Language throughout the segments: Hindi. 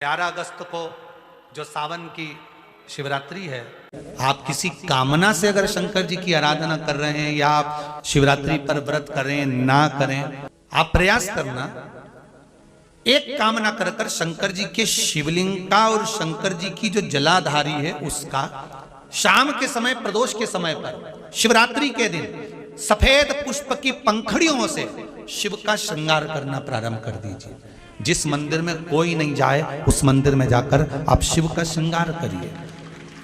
11 अगस्त को जो सावन की शिवरात्रि है, आप किसी कामना से अगर शंकर जी की आराधना कर रहे हैं या आप शिवरात्रि पर व्रत करें ना करें, आप प्रयास करना एक कामना कर कर शंकर जी के शिवलिंग का और शंकर जी की जो जलाधारी है उसका शाम के समय प्रदोष के समय पर शिवरात्रि के दिन सफेद पुष्प की पंखड़ियों से शिव का श्रृंगार करना प्रारंभ कर दीजिए। जिस मंदिर में कोई नहीं जाए उस मंदिर में जाकर आप शिव का श्रृंगार करिए,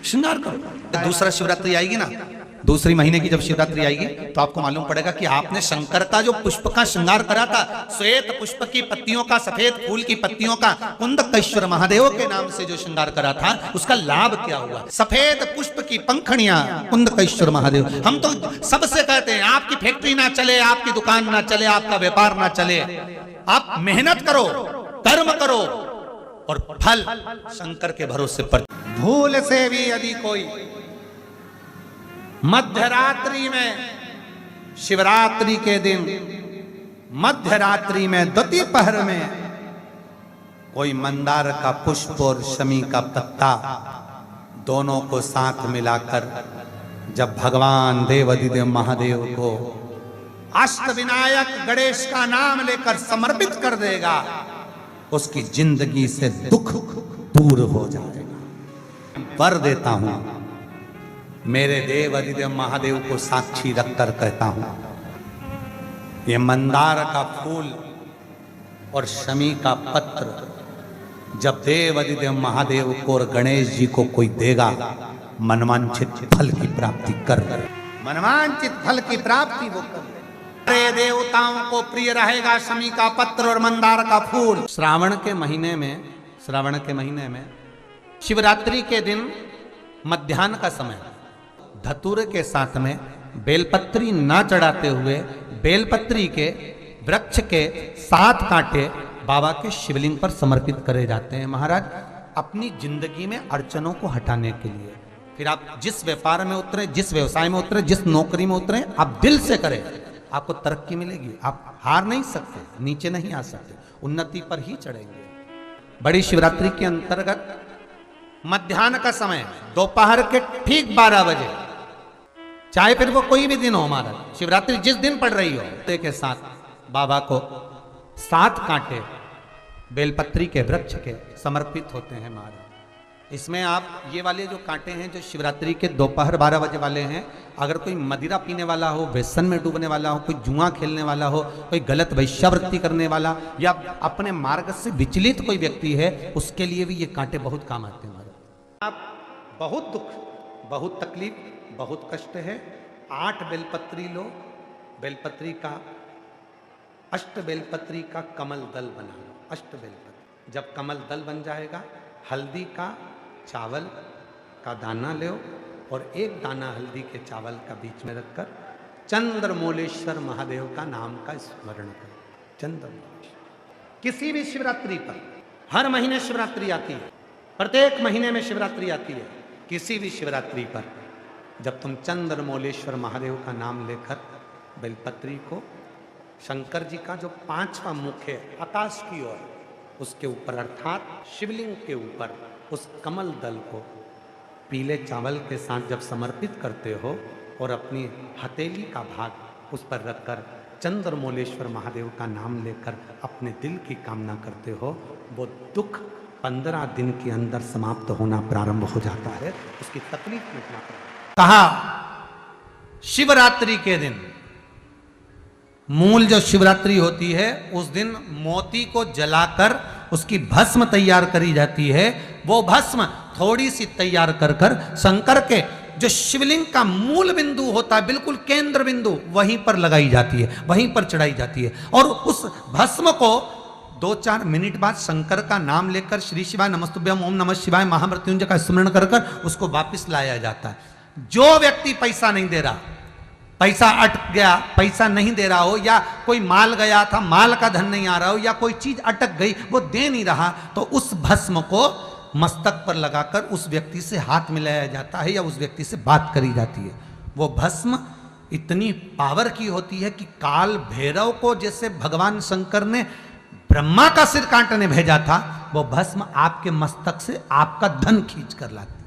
श्रृंगार करो। दूसरा शिवरात्रि आएगी ना, दूसरी महीने की जब शिवरात्रि आएगी तो आपको मालूम पड़ेगा कि आपने शंकर का जो पुष्प का श्रृंगार करा था, श्वेत पुष्प की पत्तियों का, सफेद फूल की पत्तियों का, कुंदकेश्वर महादेव के नाम से जो श्रृंगार करा था उसका लाभ क्या हुआ। सफेद पुष्प की पंखड़ियां, कुंदकेश्वर महादेव। हम तो सबसे कहते हैं आपकी फैक्ट्री ना चले, आपकी दुकान ना चले, आपका व्यापार ना चले, आप मेहनत करो, कर्म करो और फल शंकर के भरोसे पर। भूल से भी यदि कोई मध्यरात्रि में, शिवरात्रि के दिन मध्यरात्रि में द्वितीय पहर में कोई मंदार का पुष्प और शमी का पत्ता दोनों को साथ मिलाकर जब भगवान देवाधिदेव महादेव को अष्टविनायक गणेश का नाम लेकर समर्पित कर देगा, उसकी जिंदगी से दुख दूर हो जाएगा। वर देता हूं, मेरे देवाधिदेव महादेव को साक्षी रखकर कहता हूं, ये मंदार का फूल और शमी का पत्र जब देवाधिदेव महादेव को और गणेश जी को कोई देगा, मनवांछित फल की प्राप्ति कर, मनवांछित फल की प्राप्ति वो कर। अरे देवताओं को प्रिय रहेगा शमी का पत्र और मंदार का फूल। श्रावण के महीने में शिवरात्रि के दिन मध्याह्न का समय धतूरे के साथ में बेलपत्री ना चढ़ाते हुए बेलपत्री के वृक्ष के 7 कांटे बाबा के शिवलिंग पर समर्पित करे जाते हैं। महाराज, अपनी जिंदगी में अड़चनों को हटाने के लिए फिर आप जिस व्यापार में उतरे, जिस व्यवसाय में उतरे, जिस नौकरी में उतरे, आप दिल से करें, आपको तरक्की मिलेगी। आप हार नहीं सकते, नीचे नहीं आ सकते, उन्नति पर ही चढ़ेंगे। बड़ी शिवरात्रि के अंतर्गत मध्याह्न का समय, दोपहर के ठीक 12 बजे, चाहे फिर वो कोई भी दिन हो, हमारा शिवरात्रि जिस दिन पड़ रही हो, के साथ बाबा को 7 कांटे बेलपत्री के वृक्ष के समर्पित होते हैं। महाराज, इसमें आप ये वाले जो कांटे हैं जो शिवरात्रि के दोपहर 12 बजे वाले हैं, अगर कोई मदिरा पीने वाला हो, व्यसन में डूबने वाला हो, कोई जुआ खेलने वाला हो, कोई गलत वैश्यावृत्ति करने वाला या अपने मार्ग से विचलित कोई व्यक्ति है, उसके लिए भी ये कांटे बहुत काम आते हैं। महाराज, आप बहुत दुख, बहुत तकलीफ, बहुत कष्ट है, 8 बेलपत्री लो, बेलपत्री का, अष्ट बेलपत्री का कमल दल बना लो। अष्ट बेलपत्री जब कमल दल बन जाएगा, हल्दी का, चावल का दाना लो और एक दाना हल्दी के चावल का बीच में रखकर चंद्रमौलेश्वर महादेव का नाम का स्मरण करो। चंद्रमौलेश्वर। किसी भी शिवरात्रि पर, हर महीने शिवरात्रि आती है, प्रत्येक महीने में शिवरात्रि आती है, किसी भी शिवरात्रि पर जब तुम चंद्रमौलेश्वर महादेव का नाम लेकर बेलपत्री को शंकर जी का जो 5वां मुख है आकाश की ओर, उसके ऊपर अर्थात शिवलिंग के ऊपर उस कमल दल को पीले चावल के साथ जब समर्पित करते हो और अपनी हथेली का भाग उस पर रखकर चंद्रमौलेश्वर महादेव का नाम लेकर अपने दिल की कामना करते हो, वो दुख 15 दिन के अंदर समाप्त होना प्रारंभ हो जाता है, उसकी तकलीफ मिटना प्रारंभ। कहा शिवरात्रि के दिन, मूल जो शिवरात्रि होती है उस दिन मोती को जलाकर उसकी भस्म तैयार करी जाती है। वो भस्म थोड़ी सी तैयार कर कर शंकर के जो शिवलिंग का मूल बिंदु होता है, बिल्कुल केंद्र बिंदु, वहीं पर लगाई जाती है, वहीं पर चढ़ाई जाती है। और उस भस्म को 2-4 मिनट बाद शंकर का नाम लेकर श्री शिवाय नमस्तुभ्यम, ओम नमः शिवाय, महामृत्युंजय का स्मरण कर कर उसको वापिस लाया जाता है। जो व्यक्ति पैसा नहीं दे रहा, पैसा अटक गया, पैसा नहीं दे रहा हो, या कोई माल गया था, माल का धन नहीं आ रहा हो, या कोई चीज अटक गई, वो दे नहीं रहा, तो उस भस्म को मस्तक पर लगाकर उस व्यक्ति से हाथ मिलाया जाता है या उस व्यक्ति से बात करी जाती है। वो भस्म इतनी पावर की होती है कि काल भैरव को जैसे भगवान शंकर ने ब्रह्मा का सिर काटने भेजा था, वो भस्म आपके मस्तक से आपका धन खींच कर लाती,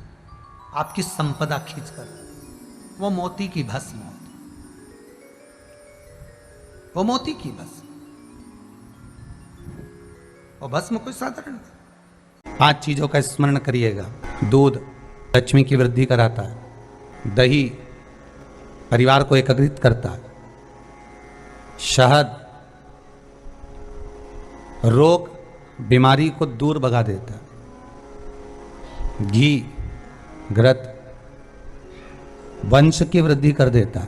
आपकी संपदा खींच कर। वो मोती की भस्म होती, वो मोती की भस्म, वो भस्म कोई साधारण नहीं। 5 चीजों का स्मरण करिएगा। दूध लक्ष्मी की वृद्धि कराता है, दही परिवार को एकत्रित करता है, शहद रोग बीमारी को दूर भगा देता है, घी घृत वंश की वृद्धि कर देता है,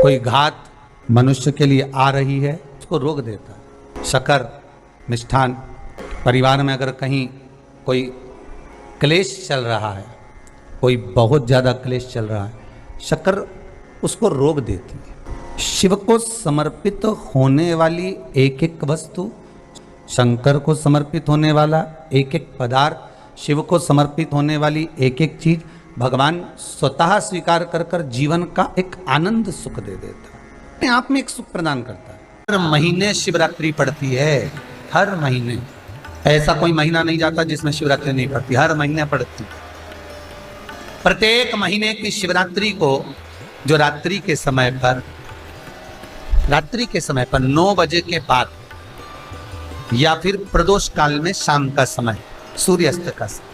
कोई घात मनुष्य के लिए आ रही है उसको रोक देता है, शक्कर मिष्ठान परिवार में अगर कहीं कोई क्लेश चल रहा है, कोई बहुत ज्यादा क्लेश चल रहा है, शक्कर उसको रोक देती है। शिव को समर्पित होने वाली एक एक वस्तु, शंकर को समर्पित होने वाला एक एक पदार्थ, शिव को समर्पित होने वाली एक एक चीज भगवान स्वतः स्वीकार कर कर जीवन का एक आनंद सुख दे देता है, अपने आप में एक सुख प्रदान करता है। हर महीने शिवरात्रि पड़ती है, हर महीने, ऐसा कोई महीना नहीं जाता जिसमें शिवरात्रि नहीं पड़ती, हर महीने पड़ती। प्रत्येक महीने की शिवरात्रि को जो रात्रि के समय पर 9 बजे के बाद या फिर प्रदोष काल में शाम का समय, सूर्यास्त का समय,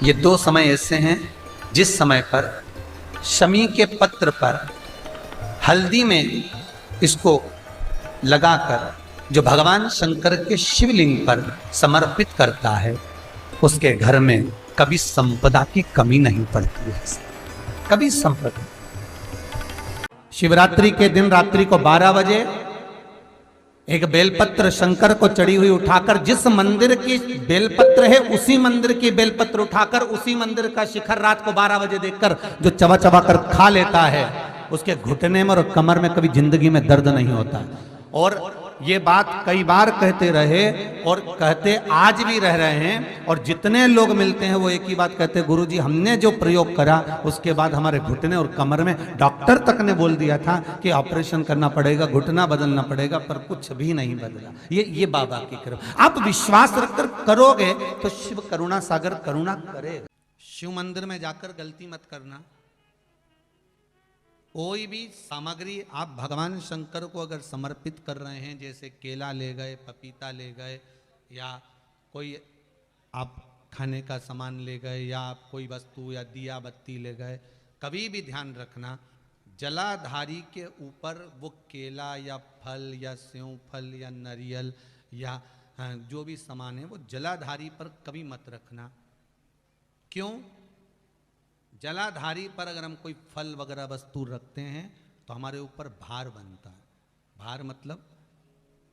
ये 2 समय ऐसे हैं जिस समय पर शमी के पत्र पर हल्दी में इसको लगाकर जो भगवान शंकर के शिवलिंग पर समर्पित करता है, उसके घर में कभी संपदा की कमी नहीं पड़ती है, कभी संपदा। शिवरात्रि के दिन रात्रि को 12 बजे एक बेलपत्र शंकर को चढ़ी हुई उठाकर, जिस मंदिर की बेलपत्र है उसी मंदिर की बेलपत्र उठाकर उसी मंदिर का शिखर रात को 12 बजे देखकर जो चबा चबा कर खा लेता है, उसके घुटने में और कमर में कभी जिंदगी में दर्द नहीं होता। और ये बात कई बार कहते रहे और कहते आज भी रह रहे हैं, और जितने लोग मिलते हैं वो एक ही बात कहते हैं, गुरुजी हमने जो प्रयोग करा उसके बाद हमारे घुटने और कमर में, डॉक्टर तक ने बोल दिया था कि ऑपरेशन करना पड़ेगा, घुटना बदलना पड़ेगा, पर कुछ भी नहीं बदला। ये बाबा की कृपा। आप विश्वास रखकर करोगे तो शिव करुणा सागर करुणा करेगा। शिव मंदिर में जाकर गलती मत करना, कोई भी सामग्री आप भगवान शंकर को अगर समर्पित कर रहे हैं, जैसे केला ले गए, पपीता ले गए, या कोई आप खाने का सामान ले गए, या आप कोई वस्तु या दिया बत्ती ले गए, कभी भी ध्यान रखना जलाधारी के ऊपर वो केला या फल या सेव फल या नारियल या जो भी सामान है वो जलाधारी पर कभी मत रखना। क्यों? जलाधारी पर अगर हम कोई फल वगैरह वस्तु रखते हैं तो हमारे ऊपर भार बनता है। भार मतलब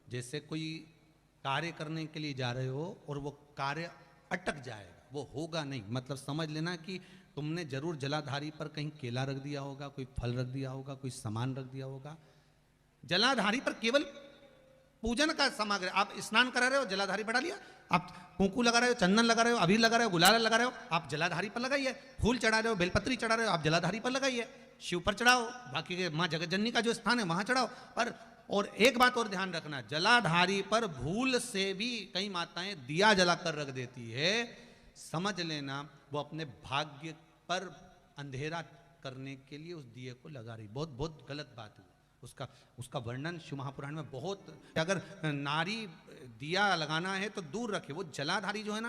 जैसे कोई कार्य करने के लिए जा रहे हो और वो कार्य अटक जाएगा, वो होगा नहीं। मतलब समझ लेना कि तुमने जरूर जलाधारी पर कहीं केला रख दिया होगा, कोई फल रख दिया होगा, कोई सामान रख दिया होगा। जलाधारी पर केवल पूजन का सामग्री, आप स्नान करा रहे हो जलाधारी पर डालिए, आप कुंकू लगा रहे हो, चंदन लगा रहे हो, अबीर लगा रहे हो, गुलाल लगा रहे हो, आप जलाधारी पर लगाइए। फूल चढ़ा रहे हो, बेलपत्री चढ़ा रहे हो, आप जलाधारी पर लगाइए। शिव पर चढ़ाओ, बाकी के माँ जगतजननी का जो स्थान है वहां चढ़ाओ। और एक बात और ध्यान रखना, जलाधारी पर भूल से भी कई माताएं दिया जलाकर रख देती है, समझ लेना वो अपने भाग्य पर अंधेरा करने के लिए उस दिए को लगा रही। बहुत बहुत गलत बात है। उसका वर्णन शिव महापुराण में बहुत। अगर नारी दिया लगाना है तो दूर रखे, वो जलाधारी जो है ना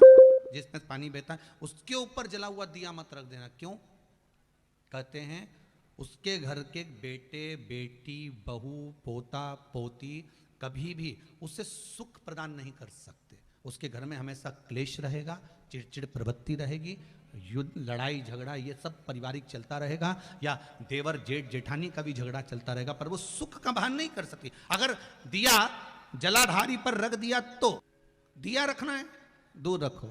जिसमें पानी बहता है उसके ऊपर जला हुआ दिया मत रख देना। क्यों? कहते हैं उसके घर के बेटे बेटी बहू पोता पोती कभी भी उसे सुख प्रदान नहीं कर सकते। उसके घर में हमेशा क्लेश रहेगा, चिड़चिड़ प्रवृत्ति रहेगी, युद्ध लड़ाई झगड़ा ये सब पारिवारिक चलता रहेगा, या देवर जेठ जेठानी का भी झगड़ा चलता रहेगा, पर वो सुख का भान नहीं कर सकती। अगर दिया जलाधारी पर रख दिया तो दिया रखना है दूर रखो।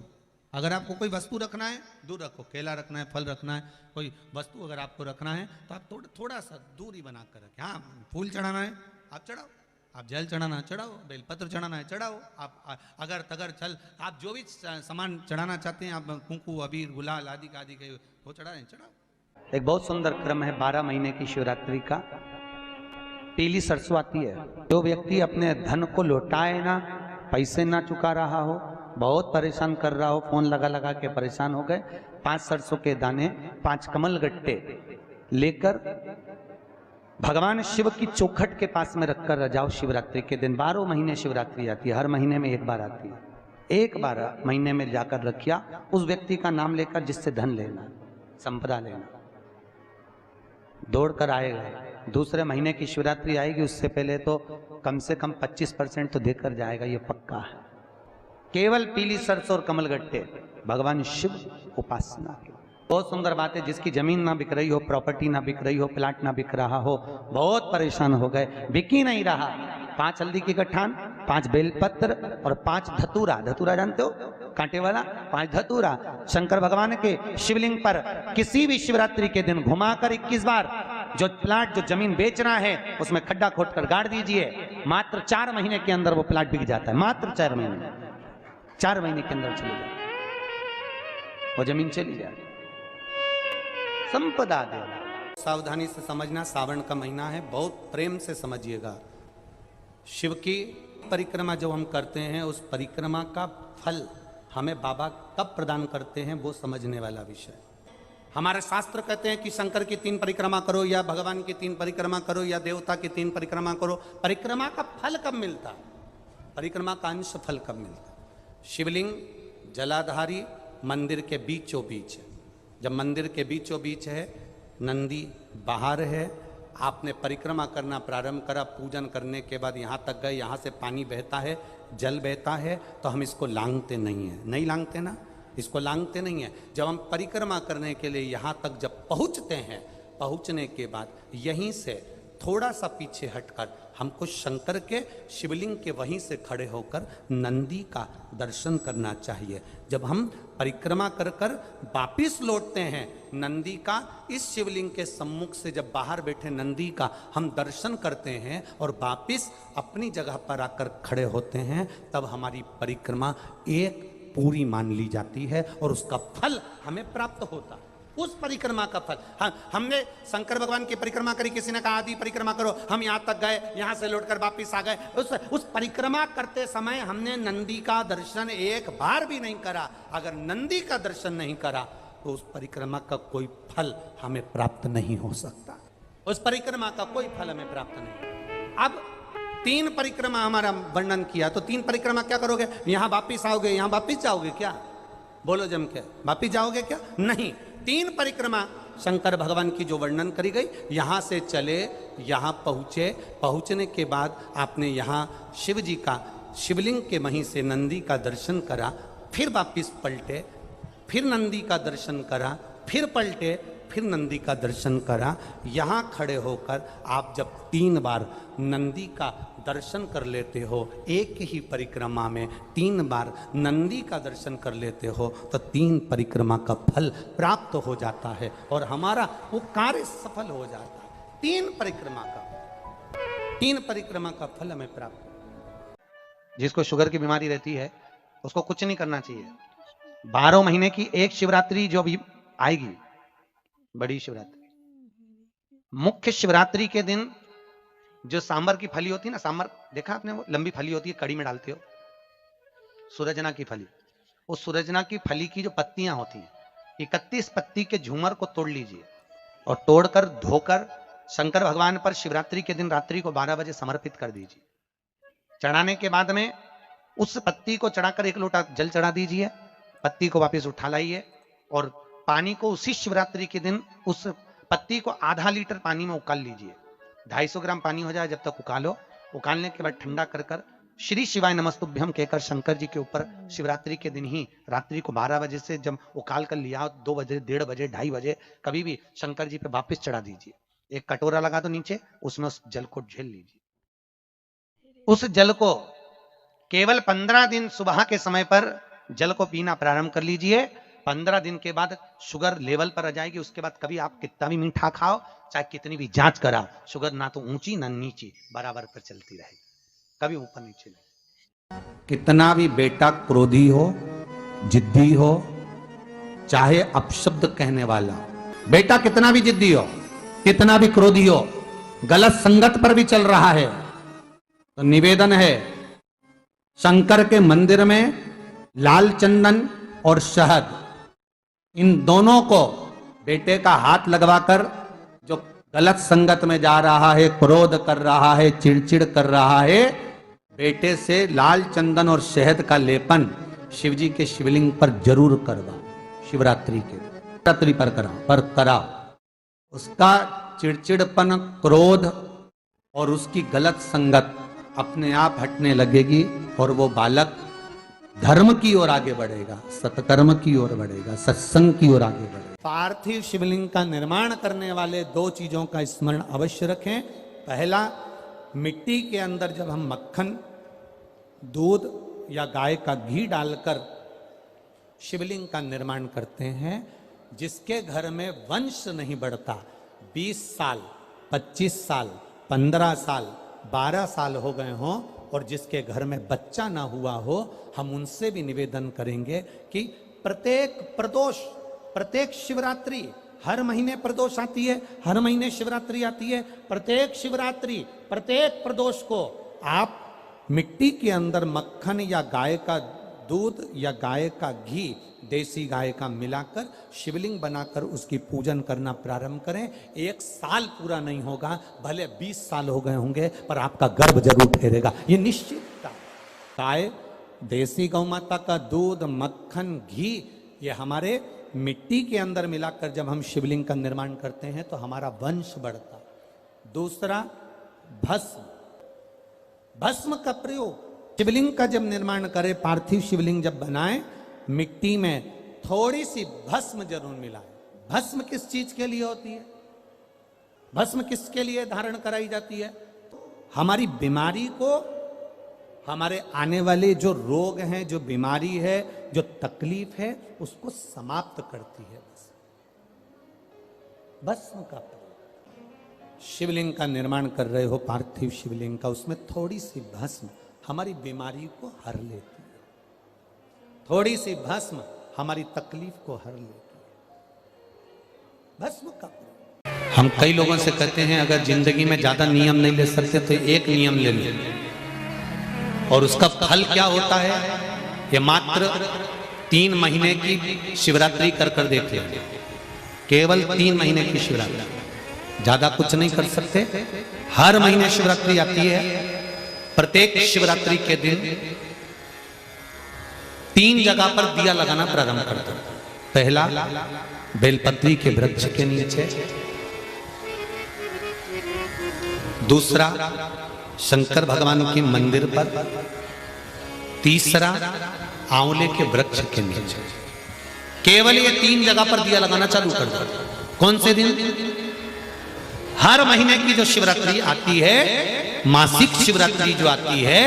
अगर आपको कोई वस्तु रखना है दूर रखो, केला रखना है, फल रखना है, कोई वस्तु अगर आपको रखना है तो आप थोड़ा सा दूरी बना कर रखें। हाँ, फूल चढ़ाना है आप चढ़ाओ, आप जल चढ़ाना है चढ़ाओ, बेलपत्र चढ़ाना है चढ़ाओ, आप अगर तगर चल आप जो भी सामान चढ़ाना चाहते हैं, आप कुंकु अबीर गुलाल आदि के वो चढ़ाएं चढ़ाओ। एक बहुत सुंदर क्रम है 12 महीने की शिवरात्रि का। पीली सरसों आती है, जो व्यक्ति अपने धन को लौटाए ना, पैसे ना चुका रहा हो, बहुत परेशान कर रहा हो, फोन लगा लगा के परेशान हो गए, 5 सरसों के दाने, 5 कमल गट्टे लेकर भगवान शिव की चौखट के पास में रखकर रजाओ। शिवरात्रि के दिन 12 महीने शिवरात्रि आती है, हर महीने में एक बार आती है, एक बार महीने में जाकर रखिया उस व्यक्ति का नाम लेकर जिससे धन लेना, संपदा लेना, दौड़ कर आएगा। दूसरे महीने की शिवरात्रि आएगी, उससे पहले तो कम से कम 25% तो देकर जाएगा, ये पक्का है। केवल पीली सरसों और कमलगट्टे, भगवान शिव उपासना की बहुत सुंदर बात है। जिसकी जमीन ना बिक रही हो, प्रॉपर्टी ना बिक रही हो, प्लाट ना बिक रहा हो, बहुत परेशान हो गए, बिक ही नहीं रहा, 5 हल्दी की गठान, 5 बेलपत्र और 5 धतूरा, धतूरा जानते हो, कांटे वाला, 5 धतूरा शंकर भगवान के शिवलिंग पर किसी भी शिवरात्रि के दिन घुमाकर 21 बार जो प्लाट, जो जमीन बेचना है उसमें खड्डा खोद कर गाड़ दीजिए। मात्र 4 महीने के अंदर वो प्लाट बिक जाता है, मात्र 4 महीने, 4 महीने के अंदर चले जाए वो जमीन, चली जाए, संपदा दे। सावधानी से समझना, सावन का महीना है, बहुत प्रेम से समझिएगा। शिव की परिक्रमा जो हम करते हैं, उस परिक्रमा का फल हमें बाबा कब प्रदान करते हैं वो समझने वाला विषय। हमारे शास्त्र कहते हैं कि शंकर की 3 परिक्रमा करो, या भगवान की 3 परिक्रमा करो, या देवता की 3 परिक्रमा करो। परिक्रमा का फल कब मिलता, परिक्रमा का अंश फल कब मिलता? शिवलिंग जलाधारी मंदिर के बीचों बीच है। जब मंदिर के बीचों बीच है, नंदी बाहर है, आपने परिक्रमा करना प्रारंभ करा, पूजन करने के बाद यहाँ तक गए, यहाँ से पानी बहता है, जल बहता है, तो हम इसको लांघते नहीं हैं, नहीं लांघते ना, इसको लांघते नहीं है। जब हम परिक्रमा करने के लिए यहाँ तक जब पहुँचते हैं, पहुँचने के बाद यहीं से थोड़ा सा पीछे हटकर हमको शंकर के शिवलिंग के वहीं से खड़े होकर नंदी का दर्शन करना चाहिए। जब हम परिक्रमा कर कर वापिस लौटते हैं, नंदी का इस शिवलिंग के सम्मुख से जब बाहर बैठे नंदी का हम दर्शन करते हैं और वापिस अपनी जगह पर आकर खड़े होते हैं, तब हमारी परिक्रमा एक पूरी मान ली जाती है और उसका फल हमें प्राप्त होता है। उस परिक्रमा का फल, हमने शंकर भगवान की परिक्रमा करी, किसी ने कहा आदि परिक्रमा करो, हम यहाँ तक गए, यहाँ से लौटकर वापिस आ गए। उस परिक्रमा करते समय हमने नंदी का दर्शन एक बार भी नहीं करा। अगर नंदी का दर्शन नहीं करा तो उस परिक्रमा का कोई फल हमें प्राप्त नहीं हो सकता, उस परिक्रमा का कोई फल हमें प्राप्त नहीं। अब 3 परिक्रमा हमारा वर्णन किया, तो 3 परिक्रमा क्या करोगे? यहाँ वापिस आओगे, यहाँ वापिस जाओगे क्या? बोलो जम के, वापिस जाओगे क्या? नहीं। 3 परिक्रमा शंकर भगवान की जो वर्णन करी गई, यहाँ से चले, यहाँ पहुँचे, पहुँचने के बाद आपने यहाँ शिव जी का शिवलिंग के वहीं से नंदी का दर्शन करा, फिर वापिस पलटे, फिर नंदी का दर्शन करा, फिर पलटे, फिर नंदी का दर्शन करा। यहाँ खड़े होकर आप जब 3 बार नंदी का दर्शन कर लेते हो, एक ही परिक्रमा में 3 बार नंदी का दर्शन कर लेते हो, तो 3 परिक्रमा का फल प्राप्त हो जाता है और हमारा वो कार्य सफल हो जाता है। 3 परिक्रमा का फल हमें प्राप्त। जिसको शुगर की बीमारी रहती है उसको कुछ नहीं करना चाहिए। 12 महीने की एक शिवरात्रि जो भी आएगी, बड़ी शिवरात्रि, मुख्य शिवरात्रि के दिन जो सांबर की फली होती है ना, सांबर देखा आपने, वो लंबी फली होती है, कड़ी में डालते हो, सूरजना की फली, उस सूरजना की फली की जो पत्तियां होती हैं, 31 पत्ती के झूमर को तोड़ लीजिए और तोड़कर धोकर शंकर भगवान पर शिवरात्रि के दिन रात्रि को 12 बजे समर्पित कर दीजिए। चढ़ाने के बाद में उस पत्ती को चढ़ाकर 1 लोटा जल चढ़ा दीजिए, पत्ती को वापस उठा लाइए और पानी को उसी शिवरात्रि के दिन उस पत्ती को आधा लीटर पानी में उकाल लीजिए। 250 ग्राम पानी हो जाए जब तक उकालो। उकालने के बाद ठंडा कर कर श्री शिवाय नमस्तुभ्यम कहकर शंकर जी के ऊपर शिवरात्रि के दिन ही रात्रि को 12 बजे से जब उकाल कर लिया, 2 बजे, 1:30 बजे, 2:30 बजे, कभी भी शंकर जी पे वापस चढ़ा दीजिए। एक कटोरा लगा दो नीचे, उसमें उस जल को झेल लीजिए। उस जल को केवल 15 दिन सुबह के समय पर जल को पीना प्रारंभ कर लीजिए। 15 दिन के बाद शुगर लेवल पर आ जाएगी। उसके बाद कभी आप कितना भी मीठा खाओ, चाहे कितनी भी जांच करा, शुगर ना तो ऊंची ना नीची, बराबर पर चलती रहेगी, कभी ऊपर नीचे नहीं। कितना भी बेटा क्रोधी हो, जिद्दी हो, चाहे अपशब्द कहने वाला बेटा कितना भी जिद्दी हो, कितना भी क्रोधी हो, गलत संगत पर भी चल रहा है, तो निवेदन है शंकर के मंदिर में लाल चंदन और शहद, इन दोनों को बेटे का हाथ लगवाकर, जो गलत संगत में जा रहा है, क्रोध कर रहा है, चिड़चिड़ कर रहा है, बेटे से लाल चंदन और शहद का लेपन शिवजी के शिवलिंग पर जरूर करवा। शिवरात्रि पर करा, उसका चिड़चिड़पन, क्रोध और उसकी गलत संगत अपने आप हटने लगेगी और वो बालक धर्म की ओर आगे बढ़ेगा, सत्कर्म की ओर बढ़ेगा, सत्संग की ओर आगे बढ़ेगा। पार्थिव शिवलिंग का निर्माण करने वाले दो चीजों का स्मरण अवश्य रखें। पहला, मिट्टी के अंदर जब हम मक्खन, दूध या गाय का घी डालकर शिवलिंग का निर्माण करते हैं, जिसके घर में वंश नहीं बढ़ता, 20 साल, 25 साल, 15 साल, 12 साल हो गए हों और जिसके घर में बच्चा ना हुआ हो, हम उनसे भी निवेदन करेंगे कि प्रत्येक प्रदोष, प्रत्येक शिवरात्रि, हर महीने प्रदोष आती है, हर महीने शिवरात्रि आती है, प्रत्येक शिवरात्रि, प्रत्येक प्रदोष को आप मिट्टी के अंदर मक्खन या गाय का दूध या गाय का घी, देसी गाय का मिलाकर शिवलिंग बनाकर उसकी पूजन करना प्रारंभ करें। 1 साल पूरा नहीं होगा, भले 20 साल हो गए होंगे, पर आपका गर्भ जरूर ठहरेगा, ये निश्चित। गाय, देसी गौ माता का दूध, मक्खन, घी, ये हमारे मिट्टी के अंदर मिलाकर जब हम शिवलिंग का निर्माण करते हैं तो हमारा वंश बढ़ता। दूसरा, भस्म, भस्म का प्रयोग, शिवलिंग का जब निर्माण करें, पार्थिव शिवलिंग जब बनाएं, मिट्टी में थोड़ी सी भस्म जरूर मिलाएं। भस्म किस चीज के लिए होती है? भस्म किसके लिए धारण कराई जाती है? हमारी बीमारी को, हमारे आने वाले जो रोग हैं, जो बीमारी है, जो तकलीफ है, उसको समाप्त करती है भस्म का प्रयोग। शिवलिंग का निर्माण कर रहे हो, पार्थिव शिवलिंग का, उसमें थोड़ी सी भस्म हमारी बीमारी को हर लेती है, थोड़ी सी भस्म हमारी तकलीफ को हर लेती है। भस्म का प्रयोग। हम कई लोगों से कहते हैं अगर जिंदगी में ज्यादा नियम नहीं ले सकते तो एक नियम ले लो, और उसका फल क्या होता है ये मात्र 3 महीने की शिवरात्रि कर कर देख ले। केवल 3 महीने की शिवरात्रि, ज्यादा कुछ नहीं कर सकते। हर महीने शिवरात्रि आती है। प्रत्येक शिवरात्रि के दिन 3 जगह पर दिया लगाना प्रारंभ कर दो। पहला, बेलपत्री के वृक्ष के नीचे। दूसरा, शंकर भगवान के मंदिर पर। तीसरा, आंवले के वृक्ष के नीचे। केवल ये 3 जगह पर दिया लगाना चालू कर दो। कौन से दिन? हर महीने की जो शिवरात्रि आती है, मासिक शिवरात्रि जो आती है,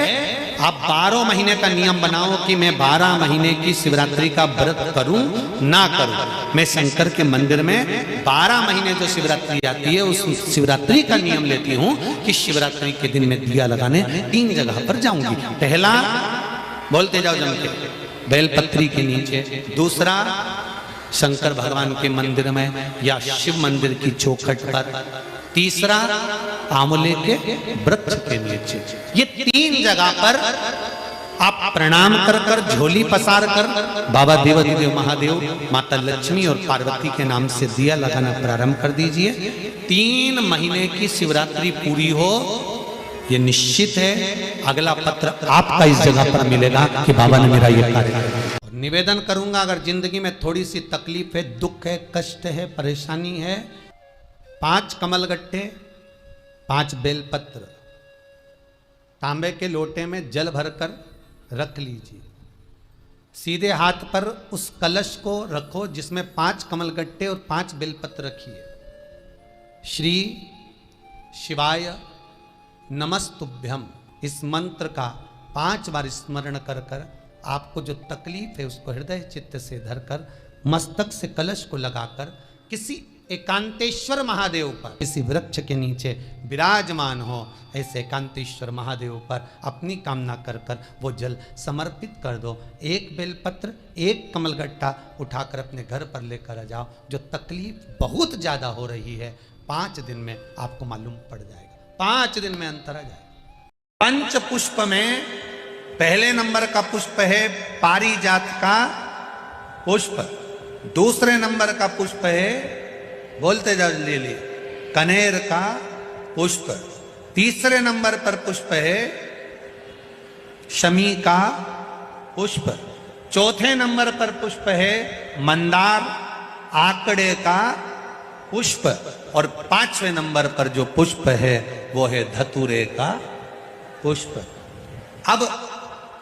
आप 12 महीने का नियम बनाओ कि मैं 12 महीने की शिवरात्रि का व्रत करूं ना करूं। मैं शंकर के मंदिर में 12 महीने जो शिवरात्रि आती है, उस शिवरात्रि का नियम लेती हूं कि शिवरात्रि के दिन में दिया लगाने 3 जगह पर जाऊंगी। पहला, बोलते जाओ जम के, बेलपत्री के नीचे। दूसरा, शंकर भगवान के मंदिर में या शिव मंदिर की चौखट पर। तीसरा, आंवले के वृक्ष के नीचे। ये 3 जगह पर आप प्रणाम कर कर, झोली पसार कर बाबा देवाधिदेव महादेव, माता लक्ष्मी और पार्वती के नाम से दिया लगाना प्रारंभ कर दीजिए। 3 महीने की शिवरात्रि पूरी हो, ये निश्चित है अगला पत्र आपका इस जगह पर मिलेगा कि बाबा ने मेरा ये कार्य किया। निवेदन करूंगा, अगर जिंदगी में थोड़ी सी तकलीफ है, दुख है, कष्ट है, परेशानी है, 5 कमलगट्टे, 5 बेलपत्र तांबे के लोटे में जल भरकर रख लीजिए। सीधे हाथ पर उस कलश को रखो जिसमें 5 कमलगट्टे और 5 बेलपत्र रखिए। श्री शिवाय नमस्तुभ्यम, इस मंत्र का 5 बार स्मरण कर कर आपको जो तकलीफ है उसको हृदय चित्त से धरकर मस्तक से कलश को लगाकर किसी एकांतेश्वर महादेव पर, किसी वृक्ष के नीचे विराजमान हो, ऐसे एकांतेश्वर महादेव पर अपनी कामना कर कर वो जल समर्पित कर दो। 1 बेलपत्र, 1 कमलगट्टा उठाकर अपने घर पर लेकर आ जाओ। जो तकलीफ बहुत ज्यादा हो रही है, 5 दिन में आपको मालूम पड़ जाएगा, 5 दिन में अंतर आ जाएगा। पंच पुष्प में पहले नंबर का पुष्प है पारिजात का पुष्प, दूसरे नंबर का पुष्प है, बोलते जाओ ले लिए, कनेर का पुष्प, तीसरे नंबर पर पुष्प है शमी का पुष्प, चौथे नंबर पर पुष्प है मंदार आकड़े का पुष्प, और पांचवें नंबर पर जो पुष्प है वो है धतूरे का पुष्प। अब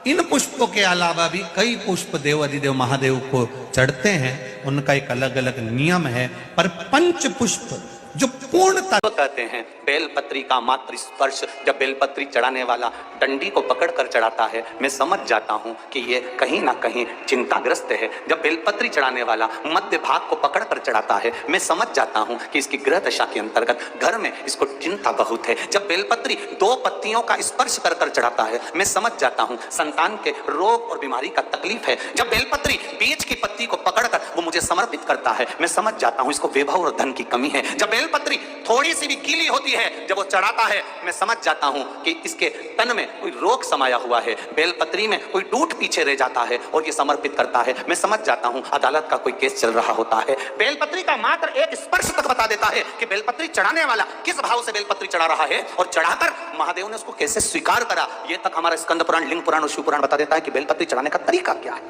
इन पुष्पों के अलावा भी कई पुष्प देव अधिदेव महादेव को चढ़ते हैं, उनका एक अलग अलग नियम है, पर पंच पुष्प जो पूर्णता कहते हैं। बेलपत्री का मात्र स्पर्श जब बेलपत्री चढ़ाने वाला डंडी को पकड़कर चढ़ाता है, मैं समझ जाता हूं कि ये कहीं ना कहीं चिंताग्रस्त है। जब बेलपत्री चढ़ाने वाला मध्य भाग को पकड़कर चढ़ाता है, मैं समझ जाता हूं कि इसकी ग्रह दशा के अंतर्गत घर में इसको चिंता बहुत है। जब बेलपत्री दो पत्तियों का स्पर्श कर कर चढ़ाता है, मैं समझ जाता हूं संतान के रोग और बीमारी का तकलीफ है। जब बेलपत्री बीज की पत्ती को पकड़कर वो मुझे समर्पित करता है, मैं समझ जाता हूं इसको वैभव और धन की कमी है। जब बेलपत्री थोड़ी सी भी गीली होती है, जब वो चढ़ाता है, मैं समझ जाता हूं कि इसके तन में कोई रोग समाया हुआ है, बेलपत्री में कोई डूट पीछे रह जाता है और ये समर्पित करता है, मैं समझ जाता हूं अदालत का कोई केस चल रहा होता है। बेलपत्री का मात्र एक स्पर्श तक बता देता है कि बेलपत्री चढ़ाने वाला किस भाव से बेलपत्री चढ़ा रहा है और चढ़ाकर महादेव ने उसको कैसे स्वीकार करा। ये तक हमारा स्कंद पुराण, लिंग पुराण और शिव पुराण बता देता है कि बेलपत्री चढ़ाने का तरीका क्या है।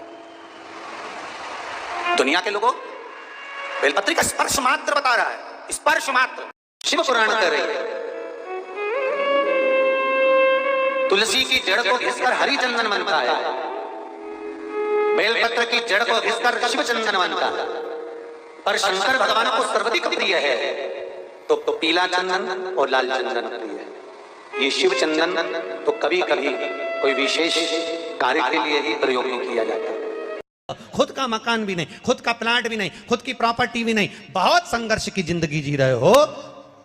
दुनिया के लोगों बेलपत्री का स्पर्श मात्र बता रहा है, स्पर्श मात्र। शिव पुराण कह रही है तुलसी की जड़ को घिसकर हरि चंदन बनता है, बेलपत्र की जड़ को घिसकर शिव चंदन बनता है, पर शंकर भगवान को सर्वाधिक प्रिय है तो पीला चंदन और लाल चंदन प्रिय है। ये शिव चंदन तो कभी कभी कोई विशेष कार्य के लिए ही प्रयोग किया जाता है। खुद का मकान भी नहीं, खुद का प्लाट भी नहीं, खुद की प्रॉपर्टी भी नहीं, बहुत संघर्ष की जिंदगी जी रहे हो,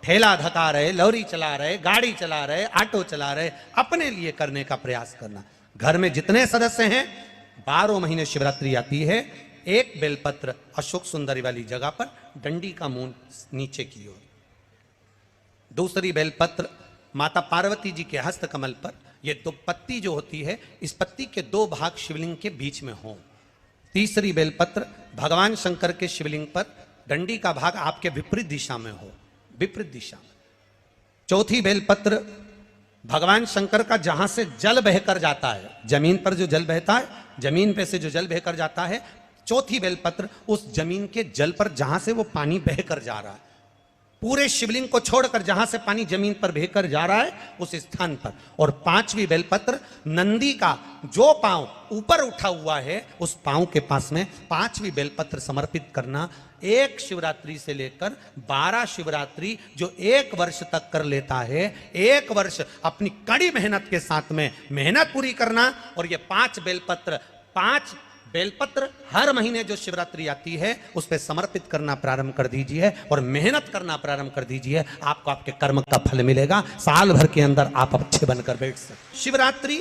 ठेला धका रहे, लॉरी चला रहे, गाड़ी चला रहे, ऑटो चला रहे, अपने लिए करने का प्रयास करना। घर में जितने सदस्य हैं 12 महीने शिवरात्रि आती है, एक बेलपत्र अशोक सुंदरी वाली जगह पर डंडी का मुंह नीचे की ओर, दूसरी बेलपत्र माता पार्वती जी के हस्त कमल पर, ये दो पत्ती जो होती है इस पत्ती के दो भाग शिवलिंग के बीच में हो, तीसरी बेलपत्र भगवान शंकर के शिवलिंग पर डंडी का भाग आपके विपरीत दिशा में हो, विपरीत दिशा में, चौथी बेलपत्र भगवान शंकर का जहां से जल बहकर जाता है, जमीन पर जो जल बहता है, जमीन पे से जो जल बहकर जाता है, चौथी बेलपत्र उस जमीन के जल पर जहां से वो पानी बहकर जा रहा है, पूरे शिवलिंग को छोड़कर जहां से पानी जमीन पर बहकर जा रहा है उस स्थान पर, और पांचवी बेलपत्र नंदी का जो पांव ऊपर उठा हुआ है उस पांव के पास में पांचवी बेलपत्र समर्पित करना। एक शिवरात्रि से लेकर 12 शिवरात्रि जो एक वर्ष तक कर लेता है, एक वर्ष अपनी कड़ी मेहनत के साथ में मेहनत पूरी करना, और ये 5 बेलपत्र हर महीने जो शिवरात्रि आती है उस पर समर्पित करना प्रारंभ कर दीजिए और मेहनत करना प्रारंभ कर दीजिए, आपको आपके कर्म का फल मिलेगा। साल भर के अंदर आप अच्छे बनकर बैठ सकते। शिवरात्रि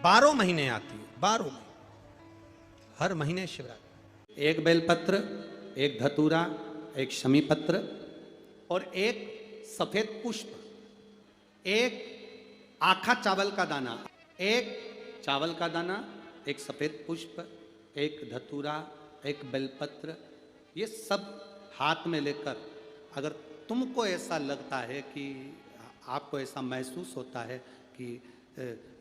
12 महीने आती है, 12 हर महीने शिवरात्रि। एक बेलपत्र, एक धतूरा, एक शमी पत्र और एक सफेद पुष्प, एक आखा चावल का दाना, एक चावल का दाना, एक सफेद पुष्प, एक धतूरा, एक बेलपत्र, ये सब हाथ में लेकर, अगर तुमको ऐसा लगता है कि आपको ऐसा महसूस होता है कि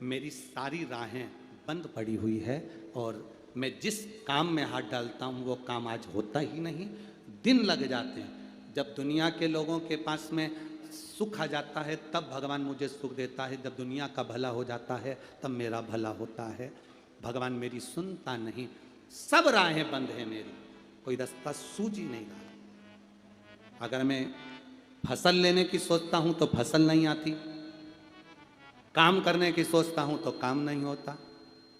मेरी सारी राहें बंद पड़ी हुई है और मैं जिस काम में हाथ डालता हूँ वो काम आज होता ही नहीं, दिन लग जाते हैं, जब दुनिया के लोगों के पास में सुख आ जाता है तब भगवान मुझे सुख देता है, जब दुनिया का भला हो जाता है तब मेरा भला होता है, भगवान मेरी सुनता नहीं, सब राहें बंद है मेरी, कोई रास्ता सूझ ही नहीं रहा। अगर मैं फसल लेने की सोचता हूं तो फसल नहीं आती, काम करने की सोचता हूं तो काम नहीं होता,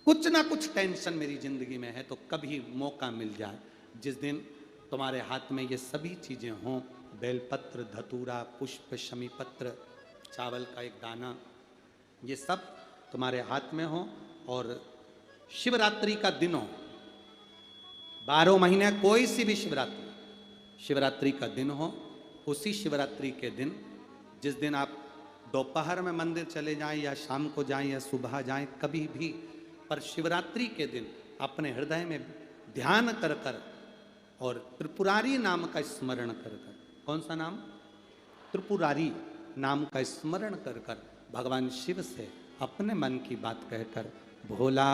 कुछ ना कुछ टेंशन मेरी जिंदगी में है। तो कभी मौका मिल जाए जिस दिन तुम्हारे हाथ में ये सभी चीजें हों, बेलपत्र, धतूरा, पुष्प, शमी पत्र, चावल का एक दाना, ये सब तुम्हारे हाथ में हो और शिवरात्रि का दिन हो, 12 महीने कोई सी भी शिवरात्रि का दिन हो, उसी शिवरात्रि के दिन जिस दिन आप दोपहर में मंदिर चले जाएं या शाम को जाएं या सुबह जाएं, कभी भी, पर शिवरात्रि के दिन अपने हृदय में ध्यान कर कर और त्रिपुरारी नाम का स्मरण कर कर, कौन सा नाम? त्रिपुरारी नाम का स्मरण कर कर भगवान शिव से अपने मन की बात कहकर, भोला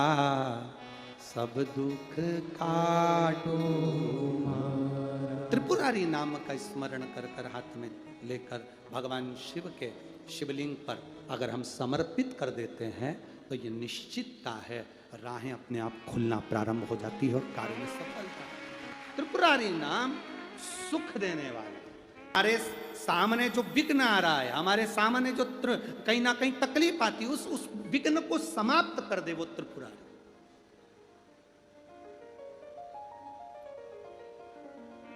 सब दुख काटो, त्रिपुरारी नाम का स्मरण कर कर हाथ में लेकर भगवान शिव के शिवलिंग पर अगर हम समर्पित कर देते हैं तो ये निश्चितता है राहें अपने आप खुलना प्रारंभ हो जाती है और कार्य में सफलता। त्रिपुरारी नाम सुख देने वाला, हमारे सामने जो विघ्न आ रहा है, हमारे सामने जो कहीं ना कहीं तकलीफ आती है, उस विघ्न को समाप्त कर दे वो त्रिपुरारी।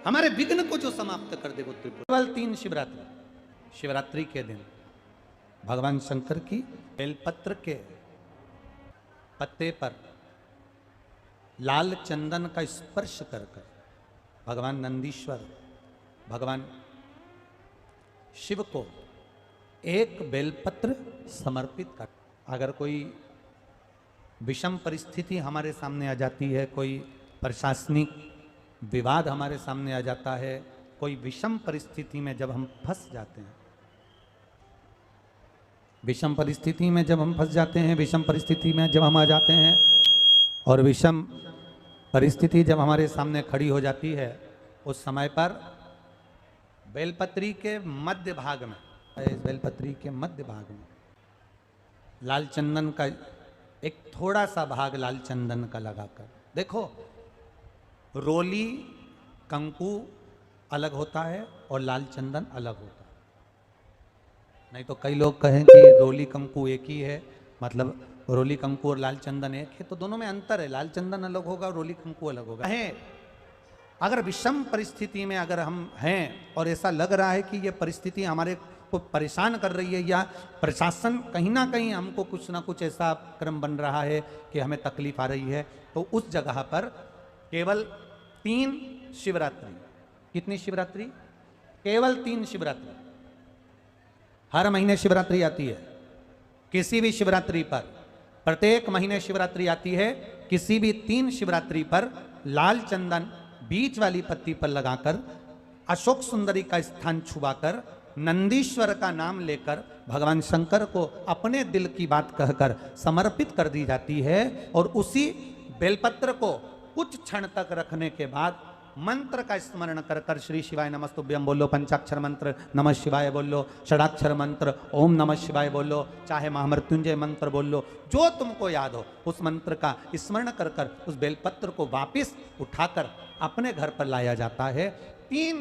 हमारे विघ्न को जो समाप्त कर दे वो त्रिपुरारी। केवल 3 शिवरात्रि, शिवरात्रि के दिन भगवान शंकर की बेलपत्र के पत्ते पर लाल चंदन का स्पर्श कर कर भगवान नंदीश्वर, भगवान शिव को एक बेलपत्र समर्पित कर। अगर कोई विषम परिस्थिति हमारे सामने आ जाती है, कोई प्रशासनिक विवाद हमारे सामने आ जाता है, कोई विषम परिस्थिति में जब हम फंस जाते हैं, विषम परिस्थिति में जब हम फंस जाते हैं, विषम परिस्थिति में जब हम आ जाते हैं और विषम परिस्थिति जब हमारे सामने खड़ी हो जाती है, उस समय पर बेलपत्री के मध्य भाग में, इस बेलपत्री के मध्य भाग में लाल चंदन का एक थोड़ा सा भाग लाल चंदन का लगाकर, देखो रोली कंकु अलग होता है और लाल चंदन अलग होता है। नहीं तो कई लोग कहें कि रोली कंकु एक ही है, मतलब रोली कंकु और लाल चंदन एक है, तो दोनों में अंतर है, लाल चंदन अलग होगा और रोली कंकु अलग होगा। है अगर विषम परिस्थिति में अगर हम हैं और ऐसा लग रहा है कि ये परिस्थिति हमारे को परेशान कर रही है या प्रशासन कहीं ना कहीं हमको कुछ ना कुछ ऐसा क्रम बन रहा है कि हमें तकलीफ आ रही है, तो उस जगह पर केवल 3 शिवरात्रि, कितनी शिवरात्रि? केवल 3 शिवरात्रि। हर महीने शिवरात्रि आती है, किसी भी शिवरात्रि पर, प्रत्येक महीने शिवरात्रि आती है, किसी भी 3 शिवरात्रि पर लाल चंदन बीच वाली पत्ती पर लगाकर अशोक सुंदरी का स्थान छुपाकर नंदीश्वर का नाम लेकर भगवान शंकर को अपने दिल की बात कहकर समर्पित कर दी जाती है। और उसी बेलपत्र को कुछ क्षण तक रखने के बाद मंत्र का स्मरण कर कर श्री शिवाय नमस्तुभ्यम बोलो, पंचाक्षर मंत्र नमः शिवाय बोलो, षडाक्षर मंत्र ओम नमः शिवाय बोलो, चाहे महामृत्युंजय मंत्र बोलो, जो तुमको याद हो उस मंत्र का स्मरण कर कर उस बेलपत्र को वापिस उठाकर अपने घर पर लाया जाता है। 3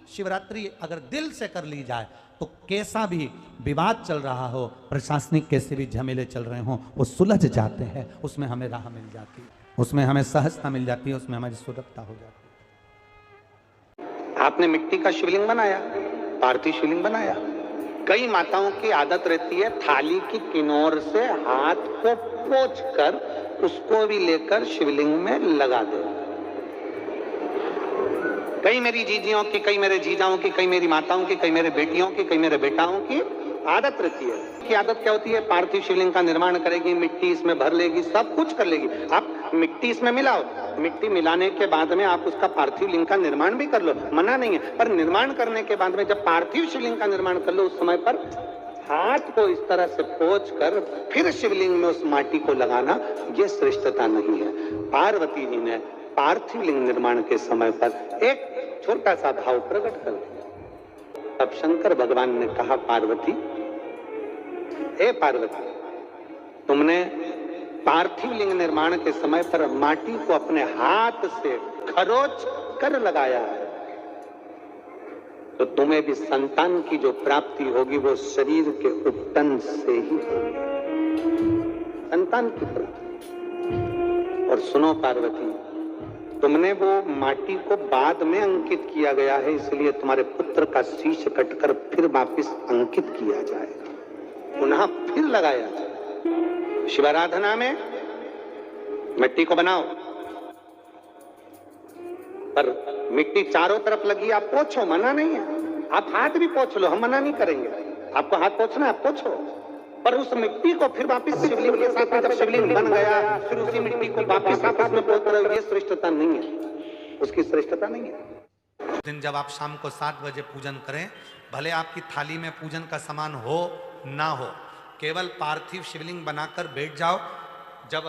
शिवरात्रि अगर दिल से कर ली जाए तो कैसा भी विवाद चल रहा हो, प्रशासनिक कैसे भी झमेले चल रहे हों, वो सुलझ जाते हैं, उसमें हमें राह मिल जाती है, उसमें हमें सहजता मिल जाती है, उसमें हमारी सुरक्षा हो जाती है। आपने मिट्टी का शिवलिंग बनाया, पार्थिव शिवलिंग बनाया। कई माताओं की आदत रहती है थाली की किनार से हाथ को पोंछ कर उसको भी लेकर शिवलिंग में लगा दे। कई मेरी जीजियों की, कई मेरे जीजाओं की, कई मेरी माताओं की, कई मेरे बेटियों की, कई मेरे बेटाओं की आदत रहती है। की आदत क्या होती है? पार्थिव शिवलिंग का निर्माण करेगी, मिट्टी इसमें भर लेगी, सब कुछ कर लेगी। आप मिट्टी इसमें मिलाओ, मिट्टी मिलाने के बाद में आप उसका पार्थिव लिंग का निर्माण भी कर लो, मना नहीं है। पर निर्माण करने के बाद में जब पार्थिव शिवलिंग का निर्माण कर लो, उस समय पर हाथ को इस तरह से पोंछ कर फिर शिवलिंग में उस माटी को लगाना, ये श्रेष्ठता नहीं है। पार्वती जी ने पार्थिव लिंग निर्माण के समय पर एक छोटा सा भाव प्रकट कर दिया। अब शंकर भगवान ने कहा, पार्वती, हे पार्वती, तुमने पार्थिव लिंग निर्माण के समय पर माटी को अपने हाथ से खरोच कर लगाया है, तो तुम्हें भी संतान की जो प्राप्ति होगी वो शरीर के उपटन से ही संतान की प्राप्ति। और सुनो पार्वती, तुमने वो माटी को बाद में अंकित किया गया है, इसलिए तुम्हारे पुत्र का शीश कटकर फिर वापिस अंकित किया जाएगा, पुनः फिर लगाया जाए। शिवाराधना में मिट्टी को बनाओ, पर मिट्टी चारों तरफ लगी, आप पोंछो, मना नहीं है। आप हाथ भी पोंछ लो, हम मना नहीं करेंगे, आपको हाथ पोछना है, पोछो, पर उस मिट्टी को फिर वापस शिवलिंग के साथ में, जब शिवलिंग बन गया फिर उसी मिट्टी को वापस आपस में पोत रहे हो, ये श्रेष्ठता नहीं है, उसकी श्रेष्ठता नहीं है। उस दिन जब आप शाम को 7 बजे पूजन करें, भले आपकी थाली में पूजन का सामान हो ना हो, केवल पार्थिव शिवलिंग बनाकर बैठ जाओ। जब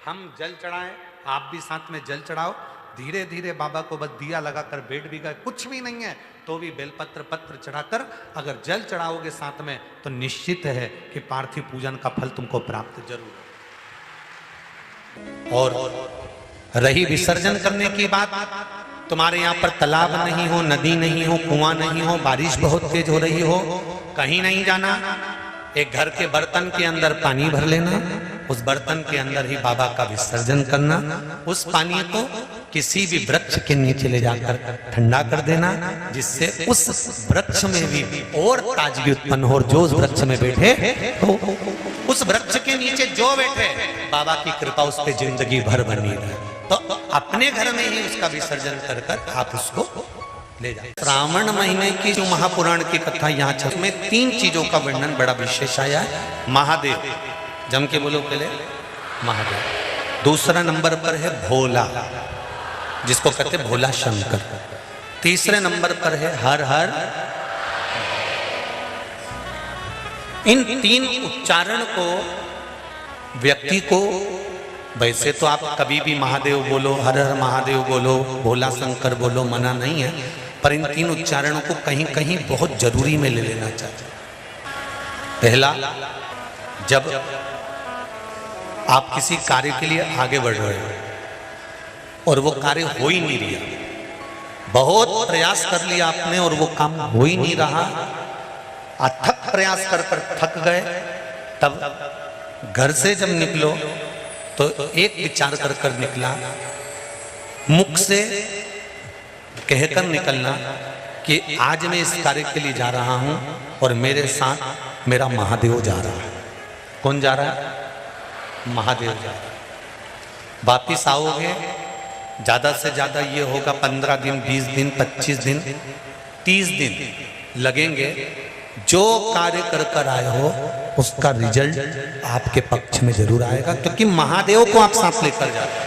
हम जल चढ़ाएं, आप भी साथ में जल चढ़ाओ। धीरे धीरे बाबा को बस दिया लगाकर बैठ भी गए, कुछ भी नहीं है तो भी बेलपत्र पत्र चढ़ाकर अगर जल चढ़ाओगे साथ में, तो निश्चित है कि पार्थिव पूजन का फल तुमको प्राप्त जरूर है। और रही विसर्जन करने की बात, तुम्हारे यहाँ पर तालाब नहीं हो, नदी नहीं हो, कुआं नहीं हो, बारिश बहुत तेज हो रही हो, कहीं नहीं जाना, एक घर के बर्तन के अंदर पानी भर लेना, उस बर्तन के अंदर ही बाबा का विसर्जन करना। उस पानी को किसी भी वृक्ष के नीचे ले जाकर ठंडा कर देना, जिससे उस वृक्ष में भी और ताजगी उत्पन्न हो। और जो उस वृक्ष में बैठे तो उस वृक्ष के नीचे जो बैठे, बाबा की कृपा उस पर जिंदगी भर बनी रहे। तो अपने घर में ही उसका विसर्जन कर कर आप उसको ले जाए। श्रावण महीने की जो महापुराण की कथा यहाँ चल में 3 चीजों का वर्णन बड़ा विशेष आया है। महादेव, जम के बोलो पहले, महादेव। दूसरा नंबर पर है भोला, जिसको कहते भोला शंकर। तीसरे नंबर पर है हर हर। इन 3 उच्चारण को व्यक्ति को, वैसे तो आप कभी भी महादेव बोलो, हर हर महादेव बोलो, भोला शंकर बोलो, मना नहीं है, पर इन 3 उच्चारणों को कहीं कहीं बहुत जरूरी में ले लेना चाहिए। पहला, जब आप किसी कार्य के लिए आगे बढ़ रहे हो और वो कार्य हो ही नहीं रहा, बहुत प्रयास कर लिया आपने और वो काम हो ही नहीं रहा, अथक प्रयास कर कर थक गए, तब घर से जब निकलो तो एक विचार कर कर निकला, मुख से कहकर निकलना कि आज मैं इस कार्य के लिए जा रहा हूं और मेरे साथ मेरा महादेव जा रहा है। कौन जा रहा है? महादेव जा रहा है। वापिस आओगे, ज्यादा से ज्यादा ये होगा 15 दिन, 20 दिन, 25 दिन, 30 दिन लगेंगे। जो कार्य कर कर आए हो उसका रिजल्ट आपके पक्ष में जरूर आएगा, क्योंकि महादेव को आप साथ लेकर जाते हैं।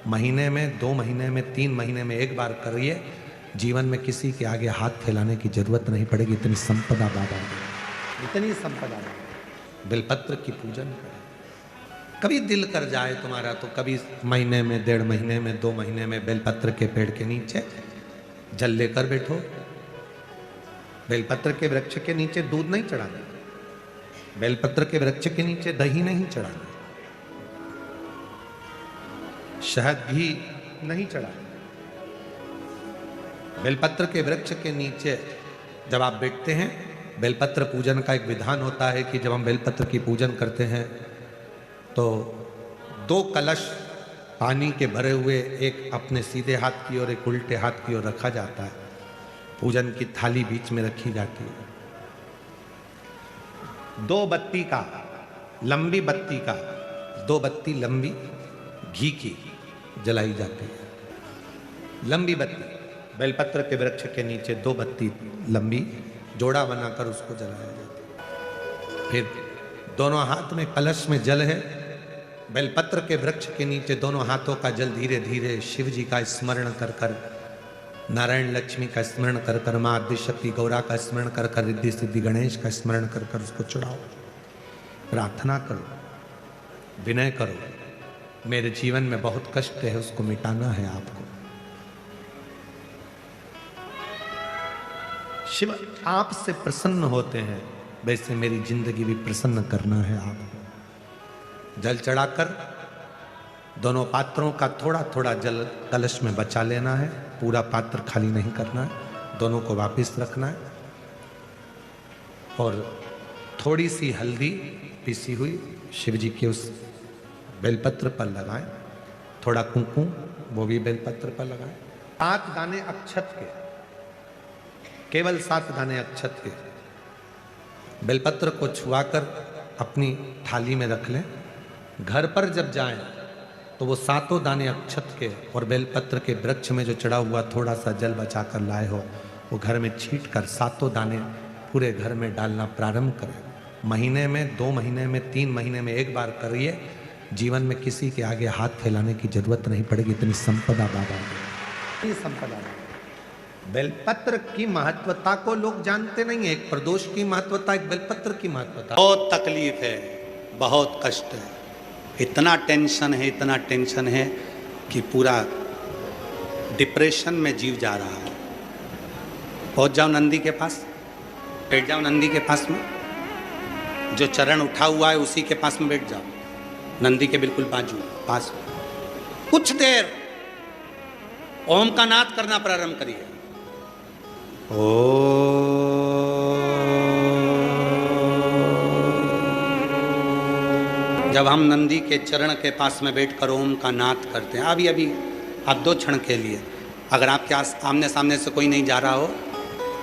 महीने में, 2 महीने में, 3 महीने में एक बार करिए, जीवन में किसी के आगे हाथ फैलाने की जरूरत नहीं पड़ेगी। इतनी संपदा बाबा, इतनी संपदा। बेलपत्र की पूजन करें। कभी दिल कर जाए तुम्हारा तो कभी महीने में, 1.5 महीने में, 2 महीने में बेलपत्र के पेड़ के नीचे जल लेकर बैठो। बेलपत्र के वृक्ष के नीचे दूध नहीं चढ़ाना, बेलपत्र के वृक्ष के नीचे दही नहीं चढ़ाना, शहद घी नहीं चढ़ाना। बेलपत्र के वृक्ष के नीचे जब आप बैठते हैं, बेलपत्र पूजन का एक विधान होता है कि जब हम बेलपत्र की पूजन करते हैं तो 2 कलश पानी के भरे हुए, एक अपने सीधे हाथ की ओर, एक उल्टे हाथ की ओर रखा जाता है। पूजन की थाली बीच में रखी जाती है। 2 बत्ती का, लंबी बत्ती का, 2 बत्ती लंबी घी की जलाई जाती है। लंबी बत्ती बेलपत्र के वृक्ष के नीचे 2 बत्ती लंबी जोड़ा बनाकर उसको जलाया जाता है। फिर दोनों हाथ में कलश में जल है, बेलपत्र के वृक्ष के नीचे दोनों हाथों का जल धीरे धीरे शिव जी का स्मरण कर कर, नारायण लक्ष्मी का स्मरण कर कर, माँ आदिशक्ति गौरा का स्मरण कर कर, रिद्धि सिद्धि गणेश का स्मरण कर कर उसको चढ़ाओ। प्रार्थना करो, विनय करो, मेरे जीवन में बहुत कष्ट है, उसको मिटाना है आपको। शिव आपसे प्रसन्न होते हैं, वैसे मेरी जिंदगी भी प्रसन्न करना है आपको। जल चढ़ाकर दोनों पात्रों का थोड़ा थोड़ा जल कलश में बचा लेना है, पूरा पात्र खाली नहीं करना है, दोनों को वापस रखना है। और थोड़ी सी हल्दी पीसी हुई शिव जी के उस बेलपत्र पर लगाएं, थोड़ा कुंकुम वो भी बेलपत्र पर लगाएं। 7 दाने अक्षत के, केवल 7 दाने अक्षत के बेलपत्र को छुआकर अपनी थाली में रख लें। घर पर जब जाएं तो वो 7 दाने अक्षत के और बेलपत्र के वृक्ष में जो चढ़ा हुआ थोड़ा सा जल बचाकर लाए हो, वो घर में छीट कर 7 दाने पूरे घर में डालना प्रारंभ करें। महीने में, 2 महीने में, 3 महीने में एक बार करिए, जीवन में किसी के आगे हाथ फैलाने की जरूरत नहीं पड़ेगी। इतनी संपदा बाबा की, ये संपदा। बेलपत्र की महत्वता को लोग जानते नहीं है। एक प्रदोष की महत्वता, एक बेलपत्र की महत्वता। बहुत तकलीफ है, बहुत कष्ट है, इतना टेंशन है, इतना टेंशन है कि पूरा डिप्रेशन में जीव जा रहा है। पहुंच जाओ नंदी के पास, बैठ जाओ नंदी के पास में, जो चरण उठा हुआ है उसी के पास में बैठ जाओ, नंदी के बिल्कुल बाजू पास। कुछ देर ओम का नाद करना प्रारंभ करिए। ओ जब हम नंदी के चरण के पास में बैठकर ओम का नाद करते हैं, अभी अभी आप 2 क्षण के लिए, अगर आपके आमने सामने से कोई नहीं जा रहा हो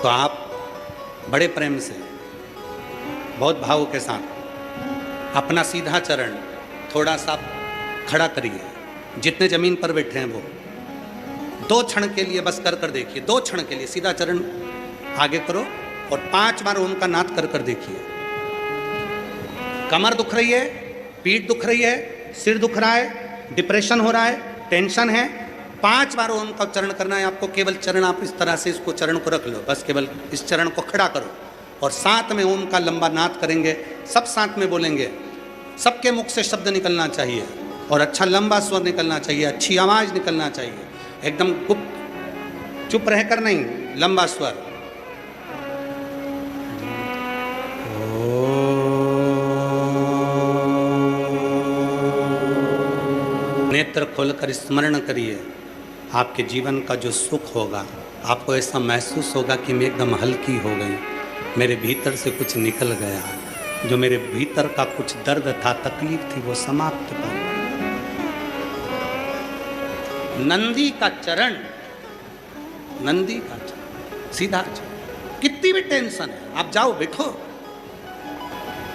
तो आप बड़े प्रेम से, बहुत भाव के साथ अपना सीधा चरण थोड़ा सा खड़ा करिए, जितने जमीन पर बैठे हैं वो 2 क्षण के लिए बस कर कर देखिए। 2 क्षण के लिए सीधा चरण आगे करो और 5 बार ओम का नाद कर कर देखिए। कमर दुख रही है, पीठ दुख रही है, सिर दुख रहा है, डिप्रेशन हो रहा है, टेंशन है, 5 बार ओम का उच्चारण करना है आपको। केवल चरण आप इस तरह से इसको चरण को रख लो, बस केवल इस चरण को खड़ा करो और साथ में ओम का लंबा नाद करेंगे। सब साथ में बोलेंगे, सबके मुख से शब्द निकलना चाहिए और अच्छा लंबा स्वर निकलना चाहिए, अच्छी आवाज निकलना चाहिए, एकदम गुप्त चुप रहकर नहीं, लंबा स्वर। नेत्र खोलकर स्मरण करिए, आपके जीवन का जो सुख होगा, आपको ऐसा महसूस होगा कि मैं एकदम हल्की हो गई, मेरे भीतर से कुछ निकल गया, जो मेरे भीतर का कुछ दर्द था, तकलीफ थी, वो समाप्त हो। नंदी का चरण, नंदी का चरण, सीधा चरण, कितनी भी टेंशन है आप जाओ बैठो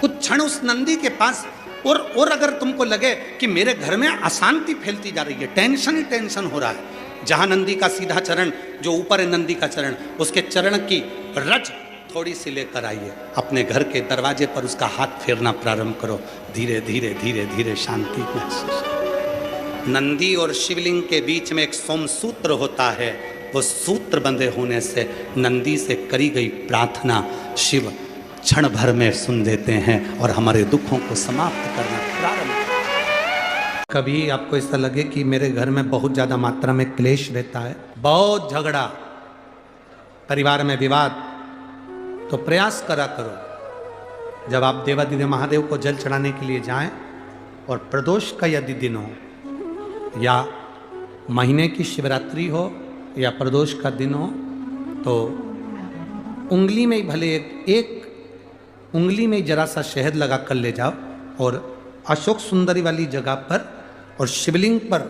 कुछ क्षण उस नंदी के पास। और अगर तुमको लगे कि मेरे घर में अशांति फैलती जा रही है, टेंशन ही टेंशन हो रहा है, जहां नंदी का सीधा चरण, जो ऊपर है नंदी का चरण, उसके चरण की रज थोड़ी सी लेकर आइए, अपने घर के दरवाजे पर उसका हाथ फेरना प्रारंभ करो। धीरे धीरे धीरे धीरे शांति महसूस। नंदी और शिवलिंग के बीच में एक सोमसूत्र होता है, वो सूत्र बंधे होने से नंदी से करी गई प्रार्थना शिव क्षण भर में सुन देते हैं और हमारे दुखों को समाप्त करना प्रारंभ। कभी आपको ऐसा लगे कि मेरे घर में बहुत ज़्यादा मात्रा में क्लेश रहता है, बहुत झगड़ा, परिवार में विवाद, तो प्रयास करा करो जब आप देवादिदेव महादेव को जल चढ़ाने के लिए जाएं और प्रदोष का यदि दिन हो या महीने की शिवरात्रि हो या प्रदोष का दिन हो, तो उंगली में ही भले एक उंगली में जरा सा शहद लगा कर ले जाओ और अशोक सुंदरी वाली जगह पर और शिवलिंग पर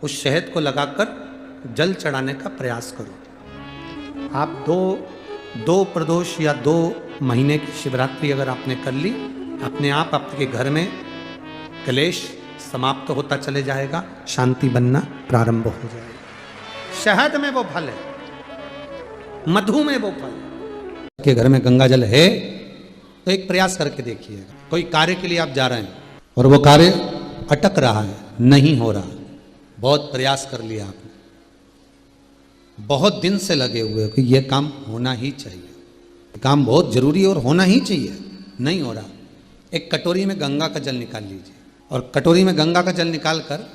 उस शहद को लगाकर जल चढ़ाने का प्रयास करो। आप दो प्रदोष या 2 महीने की शिवरात्रि अगर आपने कर ली, अपने आप आपके घर में क्लेश समाप्त होता चले जाएगा, शांति बनना प्रारंभ हो जाएगा। शहद में वो फल है, मधु में वो फल है। के घर में गंगा जल है तो एक प्रयास करके देखिएगा। कोई कार्य के लिए आप जा रहे हैं और वो कार्य अटक रहा है, नहीं हो रहा, बहुत प्रयास कर लिया आपने, बहुत दिन से लगे हुए कि ये काम होना ही चाहिए, काम बहुत जरूरी और होना ही चाहिए, नहीं हो रहा। एक कटोरी में गंगा का जल निकाल लीजिए और कटोरी में गंगा का जल निकाल कर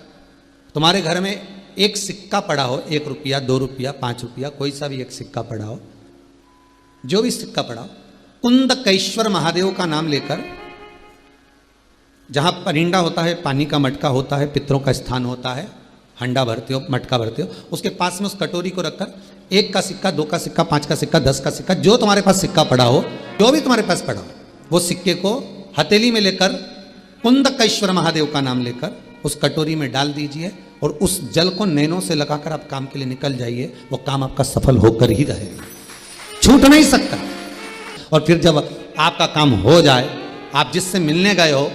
तुम्हारे घर में एक सिक्का पड़ा हो, 1 रुपया, 2 रुपया, 5 रुपया, कोई सा भी एक सिक्का पड़ा हो, जो भी सिक्का पड़ा हो, कुंदकेश्वर महादेव का नाम लेकर, जहां परिंडा होता है, पानी का मटका होता है, पितरों का स्थान होता है, हंडा भरते हो, मटका भरते हो, उसके पास में उस कटोरी को रखकर 1 का सिक्का, 2 का सिक्का, 5 का सिक्का, 10 का सिक्का, जो तुम्हारे पास सिक्का पड़ा हो, जो भी तुम्हारे पास पड़ा हो, वो सिक्के को हथेली में लेकर कुंदकेश्वर महादेव का नाम लेकर उस कटोरी में डाल दीजिए और उस जल को नैनों से लगाकर आप काम के लिए निकल जाइए। वो काम आपका सफल होकर ही रहेगा, छूट नहीं सकता। और फिर जब आपका काम हो जाए, आप जिससे मिलने गए हो,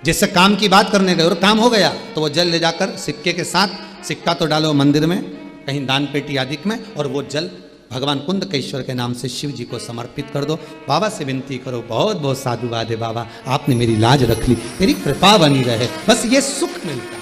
जिससे काम की बात करने गए और काम हो गया, तो वो जल ले जाकर सिक्के के साथ, सिक्का तो डालो मंदिर में, कहीं दान पेटी आदि में, और वो जल भगवान कुंदकेश्वर के नाम से शिव जी को समर्पित कर दो। बाबा से विनती करो, बहुत बहुत साधुवाद है बाबा, आपने मेरी लाज रख ली, मेरी कृपा बनी रहे, बस ये सुख मिलता है।